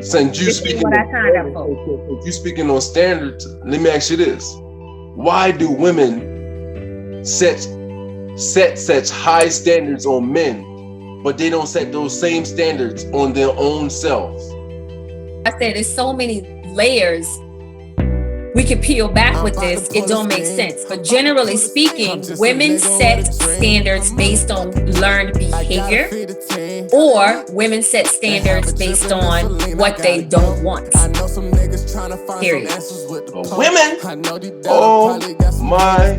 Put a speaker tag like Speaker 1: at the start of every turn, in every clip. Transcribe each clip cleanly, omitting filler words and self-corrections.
Speaker 1: Since you
Speaker 2: This is
Speaker 1: speaking,
Speaker 2: what I signed up for.
Speaker 1: you speaking on standards, let me ask you this: why do women set such high standards on men, but they don't set those same standards on their own selves?
Speaker 2: I said there's so many layers we could peel back with this. It don't make sense. But generally speaking, women set standards based on learned behavior, or women set standards based on what they don't want. Period.
Speaker 1: Women? Oh my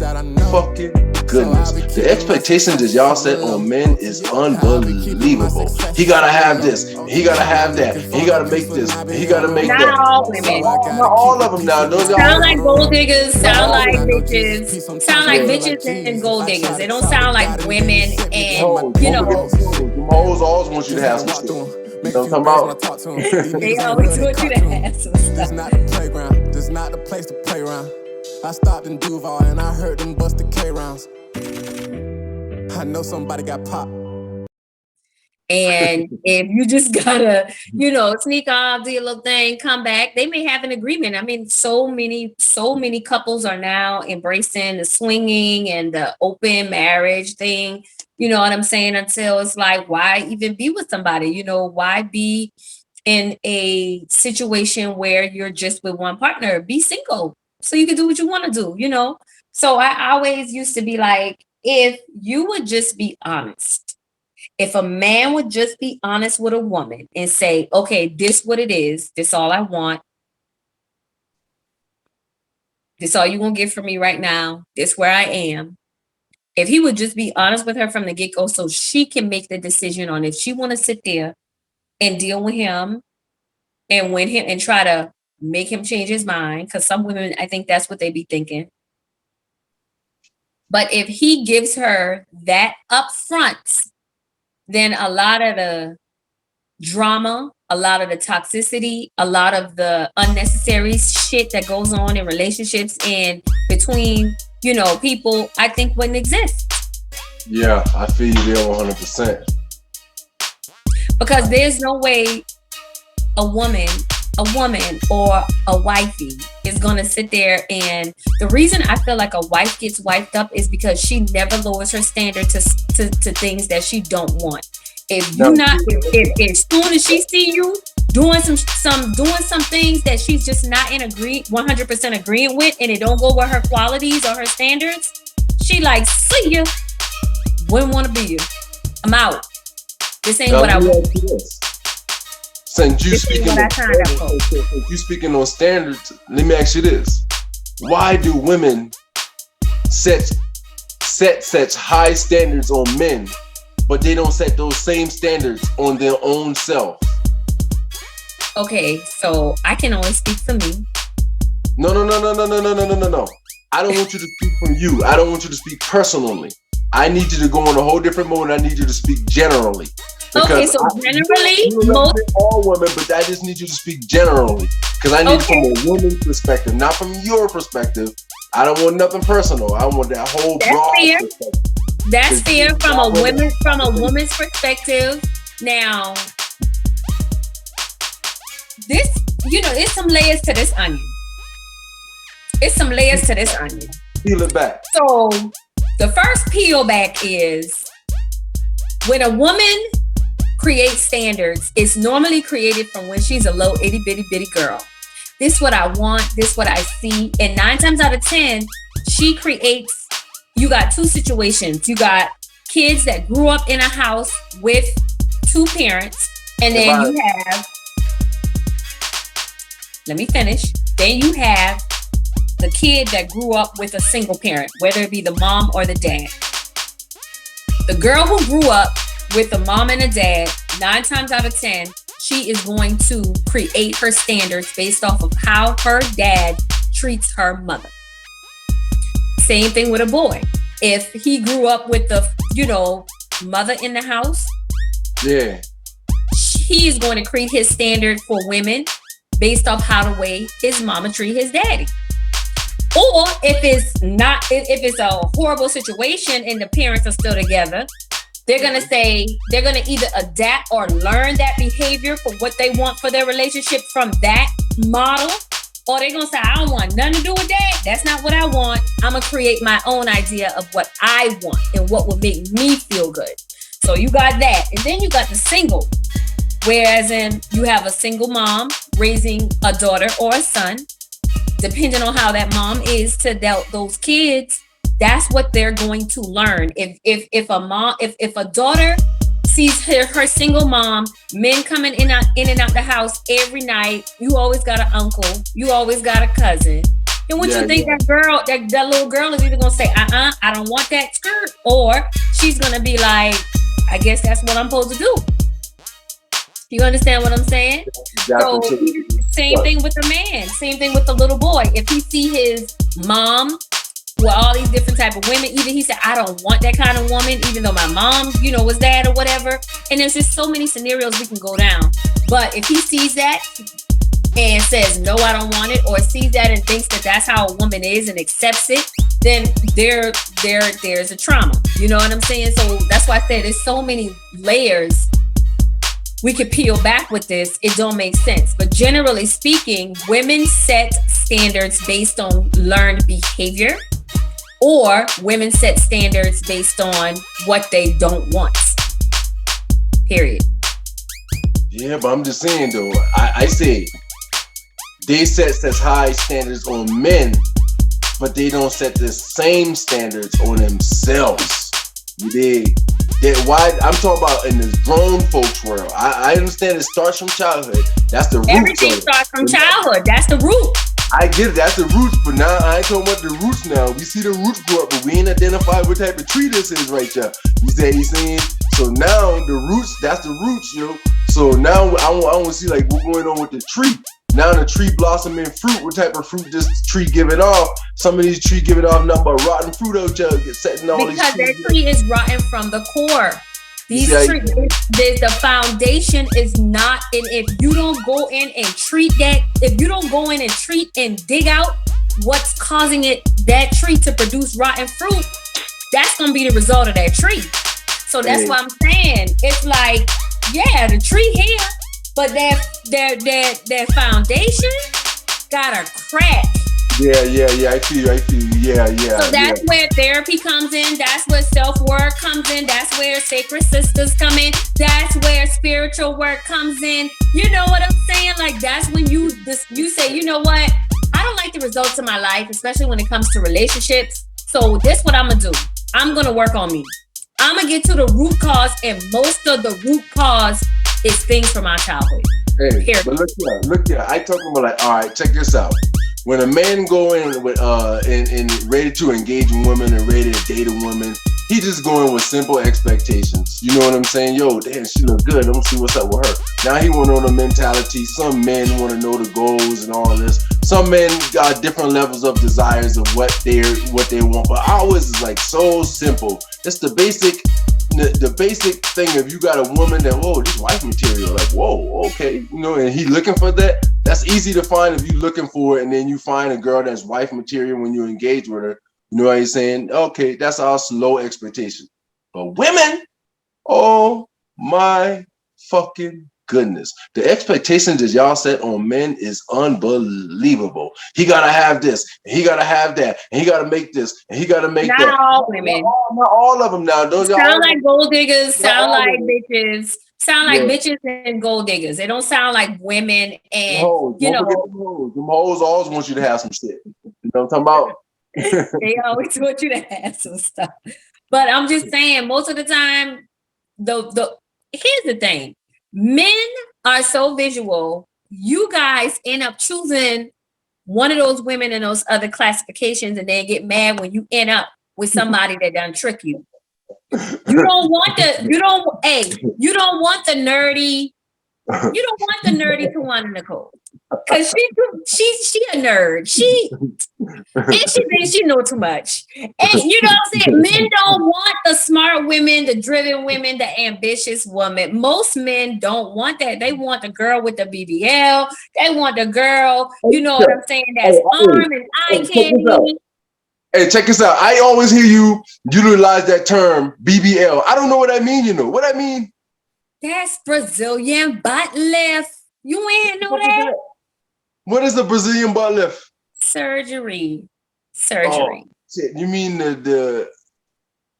Speaker 1: fucking goodness. The expectations that y'all set on men is unbelievable. He gotta have this, he gotta have that, he gotta make this, he gotta make that.
Speaker 2: Not all women.
Speaker 1: Not all of them now. Those
Speaker 2: Sound like gold diggers, sound like bitches, sound like bitches and gold diggers. They don't sound like women and, you know.
Speaker 1: Them hoes always want you to have some shit. You know what I'm talking about?
Speaker 2: They always want you to have some stuff.
Speaker 3: This not the playground, this not the place to play around. I stopped in Duval and I heard them bust the K rounds. I know somebody got popped.
Speaker 2: And if you just gotta, you know, sneak off, do your little thing, come back, they may have an agreement. I mean, so many couples are now embracing the swinging and the open marriage thing. You know what I'm saying? Until it's like, why even be with somebody? You know, why be in a situation where you're just with one partner? Be single so you can do what you want to do, you know? So I always used to be like, if you would just be honest, if a man would just be honest with a woman and say, okay, this what it is, this all I want, this all you gonna get from me right now, this where I am. If he would just be honest with her from the get-go so she can make the decision on if she want to sit there and deal with him and win him and try to make him change his mind, because some women, I think that's what they be thinking. But if he gives her that up front, then a lot of the drama, a lot of the toxicity, a lot of the unnecessary shit that goes on in relationships and between, you know, people, I think wouldn't exist.
Speaker 1: Yeah, I feel you there 100%.
Speaker 2: Because there's no way a woman or a wifey is gonna sit there, and the reason I feel like a wife gets wiped up is because she never lowers her standard to things that she don't want. If you not, if as soon as she see you doing some things that she's just not in 100% agreeing with, and it don't go with her qualities or her standards, she like, see ya, wouldn't want to be you. I'm out. This ain't what I want.
Speaker 1: Since you speaking on standards, let me ask you this: why do women set such high standards on men, but they don't set those same standards on their own self?
Speaker 2: Okay, so I can only speak for me.
Speaker 1: No. I don't want you to speak from you. I don't want you to speak personally. I need you to go on a whole different mode. I need you to speak generally.
Speaker 2: Okay, so generally,
Speaker 1: most all women, but I just need you to speak generally because I need from a woman's perspective, not from your perspective. I don't want nothing personal. I want that whole broad perspective.
Speaker 2: That's fair from a woman's perspective. Now, this, you know, it's some layers to this onion.
Speaker 1: Peel it back.
Speaker 2: So the first peel back is when a woman creates standards, it's normally created from when she's a low itty bitty girl. This what I want, this what I see. And 9 times out of 10, she creates, you got two situations. You got kids that grew up in a house with 2 parents, and then you have, let me finish. Then you have the kid that grew up with a single parent, whether it be the mom or the dad. The girl who grew up with a mom and a dad, 9 times out of 10, she is going to create her standards based off of how her dad treats her mother. Same thing with a boy. If he grew up with the, you know, mother in the house,
Speaker 1: yeah,
Speaker 2: he is going to create his standard for women based off how the way his mama treat his daddy. Or if it's a horrible situation and the parents are still together, they're going to either adapt or learn that behavior for what they want for their relationship from that model, or they're going to say, I don't want nothing to do with that. That's not what I want. I'm going to create my own idea of what I want and what will make me feel good. So you got that. And then you got the single, whereas in you have a single mom raising a daughter or a son, depending on how that mom is to those kids. That's what they're going to learn. If a daughter sees her single mom, men coming in and out the house every night, you always got an uncle, you always got a cousin. And what you think that little girl is either gonna say, I don't want that skirt, or she's gonna be like, I guess that's what I'm supposed to do. You understand what I'm saying? So same thing with the man, same thing with the little boy. If he see his mom with all these different type of women, either he said, I don't want that kind of woman, even though my mom, was that or whatever. And there's just so many scenarios we can go down. But if he sees that and says, no, I don't want it, or sees that and thinks that that's how a woman is and accepts it, then there's a trauma. You know what I'm saying? So that's why I said there's so many layers we could peel back with this. It don't make sense. But generally speaking, women set standards based on learned behavior, or women set standards based on what they don't want. Period.
Speaker 1: Yeah, but I'm just saying though, I say they set such high standards on men, but they don't set the same standards on themselves. You dig? Why I'm talking about in this grown folks world. I understand it starts from childhood. That's the root.
Speaker 2: Everything starts from childhood. That's the root.
Speaker 1: I get it, that's the roots, but now I ain't talking about the roots now. We see the roots grow up, but we ain't identified what type of tree this is right there. You saying? So now the roots, that's the roots, So now I want to see like what's going on with the tree. Now the tree blossoming fruit, what type of fruit this tree giving off? Some of these trees giving off nothing but rotten fruit out there, setting all
Speaker 2: because
Speaker 1: these trees.
Speaker 2: That tree is rotten from the core. These trees, the foundation is not, and if you don't go in and treat that, if you don't go in and treat and dig out what's causing that tree to produce rotten fruit, that's gonna be the result of that tree. So that's why I'm saying it's like, yeah, the tree here, but that foundation got a crack.
Speaker 1: Yeah, I feel you. Yeah.
Speaker 2: So that's where therapy comes in. That's where self-work comes in. That's where sacred sisters come in. That's where spiritual work comes in. You know what I'm saying? Like, that's when you say, you know what? I don't like the results of my life, especially when it comes to relationships. So this what I'm going to do. I'm going to work on me. I'm going to get to the root cause, and most of the root cause is things from our childhood.
Speaker 1: Hey, but look here. I talking about like, all right, check this out. When a man go in with and ready to engage a woman and ready to date a woman, he just going with simple expectations. You know what I'm saying? Yo, damn, she look good. Let me see what's up with her. Now he want to know the mentality. Some men want to know the goals and all this. Some men got different levels of desires of what they want. But ours is like so simple. It's the basic thing. If you got a woman that, whoa, this wife material, like, whoa, okay, and he looking for that. That's easy to find if you looking for it, and then you find a girl that's wife material when you engage with her. You know what I'm saying? Okay, that's our low expectation. But women, oh my fucking goodness. The expectations that y'all set on men is unbelievable. He gotta have this, and he gotta have that, and he gotta make this, and he gotta make that.
Speaker 2: Not all women.
Speaker 1: Not all of them now. Don't y'all
Speaker 2: sound like gold diggers, sound like bitches. Sound like bitches and gold diggers. They don't sound like women and,
Speaker 1: Them hoes always want you to have some shit. You know what I'm talking about?
Speaker 2: They always want you to have some stuff. But I'm just saying, most of the time, here's the thing. Men are so visual. You guys end up choosing one of those women in those other classifications and then get mad when you end up with somebody that done trick you. You don't want the nerdy Tawana Necole. Cause she a nerd. She thinks she know too much. And you know what I'm saying? Men don't want the smart women, the driven women, the ambitious woman. Most men don't want that. They want the girl with the BBL. They want the girl, you know what I'm saying, that's arm and eye candy.
Speaker 1: Hey, check this out. I always hear you utilize that term BBL. I don't know what I mean. You know what I mean?
Speaker 2: That's Brazilian butt lift. You ain't know that?
Speaker 1: What is the Brazilian butt lift?
Speaker 2: Surgery.
Speaker 1: Oh, shit. You mean the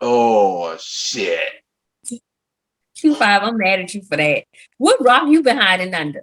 Speaker 1: oh shit.
Speaker 2: Q5, I'm mad at you for that. What rock you been hiding under?